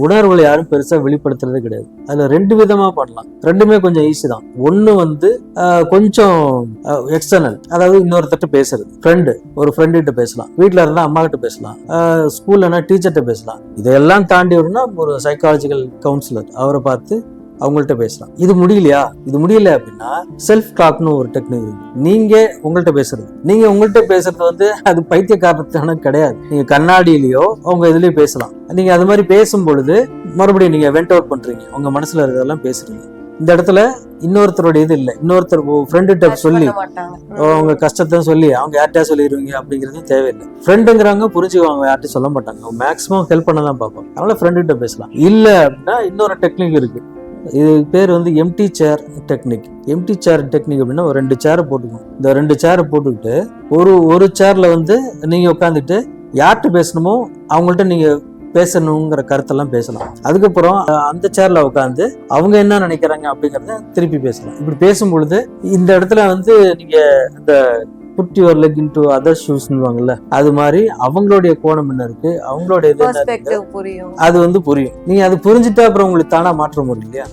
உணர்வுகளை யாரும் பெருசா வெளிப்படுத்துறதே கிடையாது. அதுல 2 விதமா பண்ணலாம், ரெண்டுமே கொஞ்சம் ஈஸி தான். ஒண்ணு வந்து கொஞ்சம் எக்ஸ்டர்னல், அதாவது இன்னொருத்தட்ட பேசுறது, ஒரு ஃப்ரெண்டு கிட்ட பேசலாம், வீட்டுல இருந்தா அம்மா கிட்ட பேசலாம், ஸ்கூல்லனா டீச்சர்கிட்ட பேசலாம். இதெல்லாம் தாண்டி வரணும்னா ஒரு சைக்காலஜிக்கல் கவுன்சிலர் அவரை பார்த்து அவங்கள்ட்ட பேசலாம். இது முடியல அப்படின்னா செல்ஃப் டாக்னு ஒரு டெக்னிக் இருக்கு. நீங்க உங்கள்கிட்ட பேசுறது வந்து அது பைத்தியக்காரத்தான கிடையாது. நீங்க கண்ணாடியிலயோ உங்க இதுலயோ பேசலாம். நீங்க அது மாதிரி பேசும் பொழுது மறுபடியும் நீங்க வெண்ட் அவுட் பண்றீங்க, உங்க மனசுல இருக்கிறதெல்லாம் பேசுறீங்க. இந்த இடத்துல இன்னொருத்தரோட இது இல்லை, இன்னொருத்தர் ஃப்ரெண்டுகிட்ட சொல்லி அவங்க கஷ்டத்தை சொல்லி அவங்க யார்கிட்டயா சொல்லிடுவீங்க அப்படிங்கிறது தேவையில்லை. ஃப்ரெண்டுங்கிறவங்க புரிஞ்சுக்குவாங்க, யார்கிட்ட சொல்ல மாட்டாங்க, மேக்ஸிமம் ஹெல்ப் பண்ண தான் பார்ப்பாங்க. அதனால ஃப்ரெண்டுகிட்ட பேசலாம். இல்லை அப்படின்னா இன்னொரு டெக்னிக் இருக்கு, இது பேர் வந்து எம்டி சேர் டெக்னிக். எம்டி சேர் டெக்னிக் அப்படின்னா ஒரு 2 சேரை போட்டுக்கணும். இந்த 2 சேரை போட்டுக்கிட்டு ஒரு சேர்ல வந்து நீங்க உட்காந்துட்டு யார்கிட்ட பேசணுமோ அவங்கள்ட்ட நீங்க பேசணுங்கிற கருத்தெல்லாம் பேசலாம். அதுக்கப்புறம் அந்த சேர்ல உட்காந்து அவங்க என்ன நினைக்கிறாங்க அப்படிங்கறத திருப்பி பேசலாம். இப்படி பேசும் பொழுது இந்த இடத்துல வந்து நீங்க இந்த put your leg into other ஷூஸ்னுவாங்கல்ல, அது மாதிரி அவங்களுடைய கோணம் என்ன இருக்கு, அவங்களுடைய இது என்ன இருக்கு, அது வந்து புரியும். நீங்க அது புரிஞ்சுட்டா அப்புறம் உங்களுக்கு தானா மாற்றம் வரும் இல்லையா?